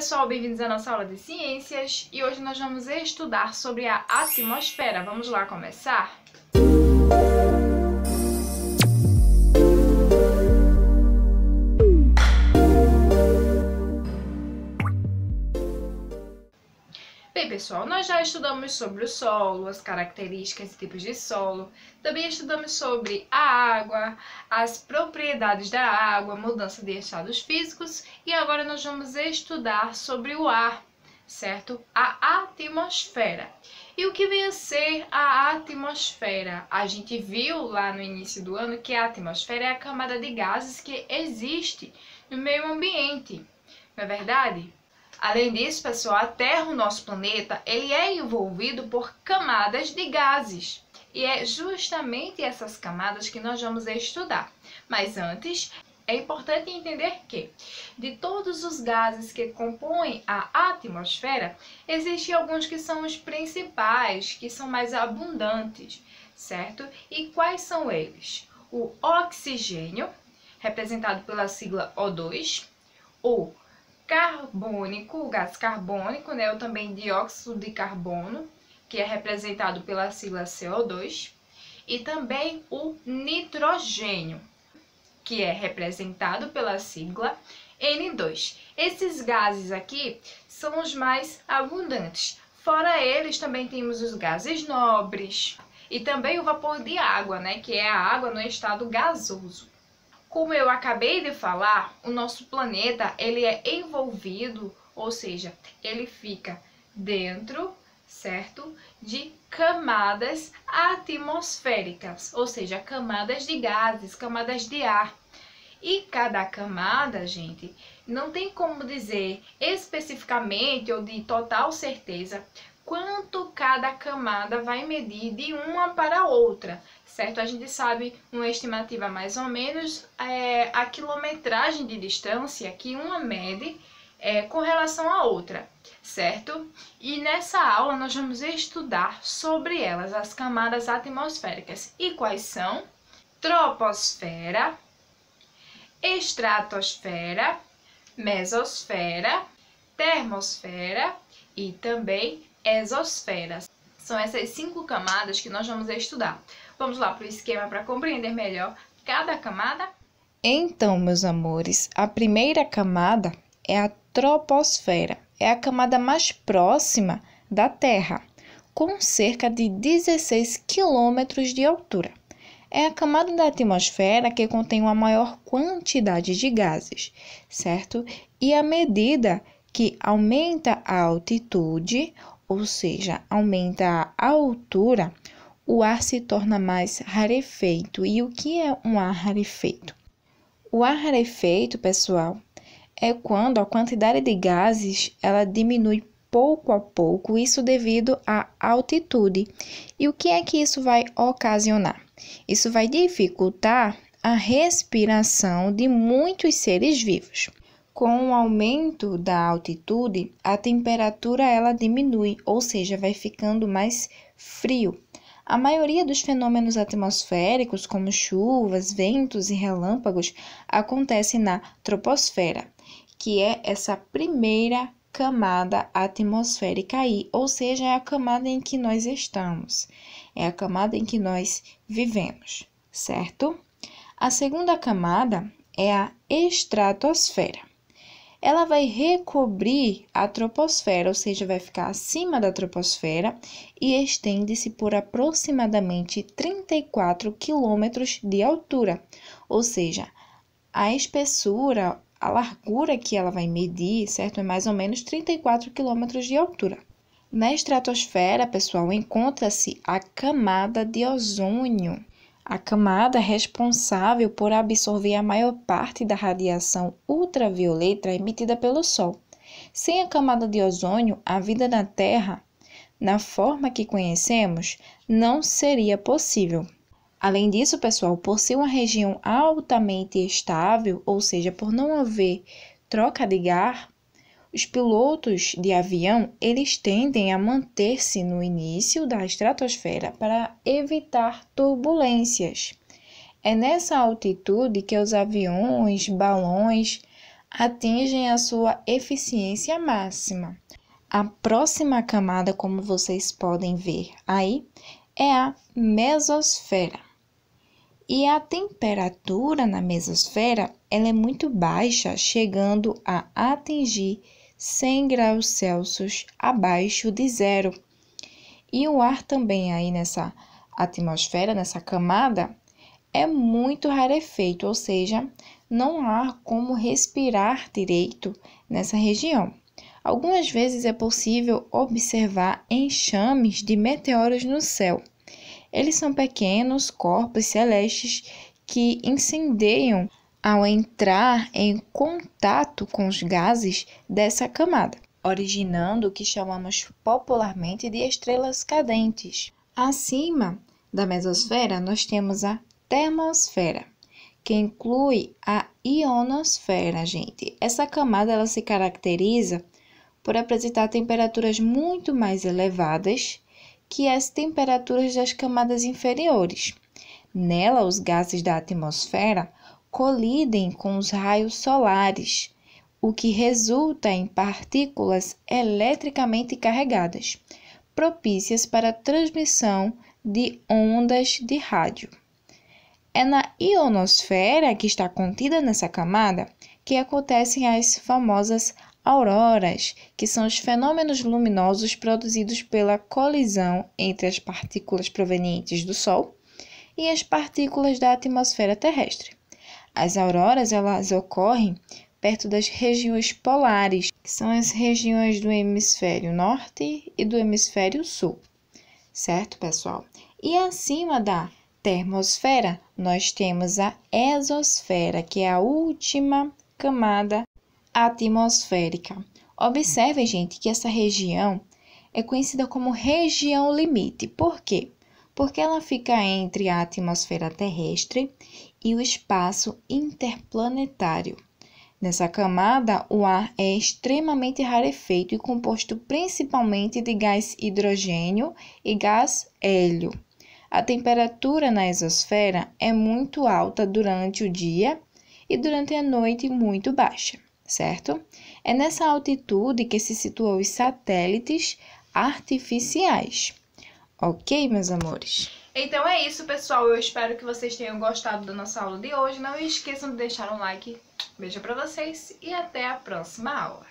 pessoal, bem-vindos à nossa aula de ciências e hoje nós vamos estudar sobre a atmosfera. Vamos lá começar? Bem, pessoal, nós já estudamos sobre o solo, as características e tipos de solo. Também estudamos sobre a água, as propriedades da água, mudança de estados físicos. E agora nós vamos estudar sobre o ar, certo? A atmosfera. E o que vem a ser a atmosfera? A gente viu lá no início do ano que a atmosfera é a camada de gases que existe no meio ambiente, não é verdade? Além disso, pessoal, a Terra, o nosso planeta, ele é envolvido por camadas de gases. E é justamente essas camadas que nós vamos estudar. Mas antes, é importante entender que, de todos os gases que compõem a atmosfera, existem alguns que são os principais, que são mais abundantes, certo? E quais são eles? O oxigênio, representado pela sigla O2, o carbônico, o gás carbônico, né, ou também dióxido de carbono, que é representado pela sigla CO2, e também o nitrogênio, que é representado pela sigla N2. Esses gases aqui são os mais abundantes. Fora eles, também temos os gases nobres e também o vapor de água, né, que é a água no estado gasoso. Como eu acabei de falar, o nosso planeta ele é envolvido, ou seja, ele fica dentro, certo, de camadas atmosféricas, ou seja, camadas de gases, camadas de ar. E cada camada, gente, não tem como dizer especificamente ou de total certeza quanto cada camada vai medir de uma para outra, certo? A gente sabe uma estimativa mais ou menos a quilometragem de distância que uma mede com relação à outra, certo? E nessa aula nós vamos estudar sobre elas, as camadas atmosféricas. E quais são? Troposfera, estratosfera, mesosfera, termosfera e também exosfera. São essas 5 camadas que nós vamos estudar. Vamos lá para o esquema para compreender melhor cada camada? Então, meus amores, a primeira camada é a troposfera. É a camada mais próxima da Terra, com cerca de 16 quilômetros de altura. É a camada da atmosfera que contém uma maior quantidade de gases, certo? E à medida que aumenta a altitude, ou seja, aumenta a altura, o ar se torna mais rarefeito. E o que é um ar rarefeito? O ar rarefeito, pessoal, é quando a quantidade de gases ela diminui pouco a pouco, isso devido à altitude. E o que é que isso vai ocasionar? Isso vai dificultar a respiração de muitos seres vivos. Com o aumento da altitude, a temperatura ela diminui, ou seja, vai ficando mais frio. A maioria dos fenômenos atmosféricos, como chuvas, ventos e relâmpagos, acontece na troposfera, que é essa primeira camada atmosférica aí, ou seja, é a camada em que nós estamos, é a camada em que nós vivemos, certo? A segunda camada é a estratosfera. Ela vai recobrir a troposfera, ou seja, vai ficar acima da troposfera e estende-se por aproximadamente 34 quilômetros de altura, ou seja, a espessura, a largura que ela vai medir, certo? É mais ou menos 34 quilômetros de altura. Na estratosfera, pessoal, encontra-se a camada de ozônio. A camada responsável por absorver a maior parte da radiação ultravioleta emitida pelo Sol. Sem a camada de ozônio, a vida na Terra, na forma que conhecemos, não seria possível. Além disso, pessoal, por ser uma região altamente estável, ou seja, por não haver troca de ar, os pilotos de avião, eles tendem a manter-se no início da estratosfera para evitar turbulências. É nessa altitude que os aviões, balões, atingem a sua eficiência máxima. A próxima camada, como vocês podem ver aí, é a mesosfera. E a temperatura na mesosfera ela é muito baixa, chegando a atingir 100 graus Celsius abaixo de zero. E o ar também aí nessa atmosfera, nessa camada, é muito rarefeito, ou seja, não há como respirar direito nessa região. Algumas vezes é possível observar enxames de meteoros no céu. Eles são pequenos corpos celestes que incendeiam ao entrar em contato com os gases dessa camada, originando o que chamamos popularmente de estrelas cadentes. Acima da mesosfera, nós temos a termosfera, que inclui a ionosfera, gente. Essa camada ela se caracteriza por apresentar temperaturas muito mais elevadas que as temperaturas das camadas inferiores. Nela, os gases da atmosfera colidem com os raios solares, o que resulta em partículas eletricamente carregadas, propícias para a transmissão de ondas de rádio. É na ionosfera, que está contida nessa camada, que acontecem as famosas auroras, que são os fenômenos luminosos produzidos pela colisão entre as partículas provenientes do Sol e as partículas da atmosfera terrestre. As auroras elas ocorrem perto das regiões polares, que são as regiões do hemisfério norte e do hemisfério sul. Certo, pessoal? E acima da termosfera, nós temos a exosfera, que é a última camada atmosférica. Observem, gente, que essa região é conhecida como região limite. Por quê? Porque ela fica entre a atmosfera terrestre e o espaço interplanetário. Nessa camada, o ar é extremamente rarefeito e composto principalmente de gás hidrogênio e gás hélio. A temperatura na exosfera é muito alta durante o dia e durante a noite muito baixa, certo? É nessa altitude que se situam os satélites artificiais. Ok, meus amores? Então é isso, pessoal. Eu espero que vocês tenham gostado da nossa aula de hoje. Não esqueçam de deixar um like. Beijo pra vocês e até a próxima aula.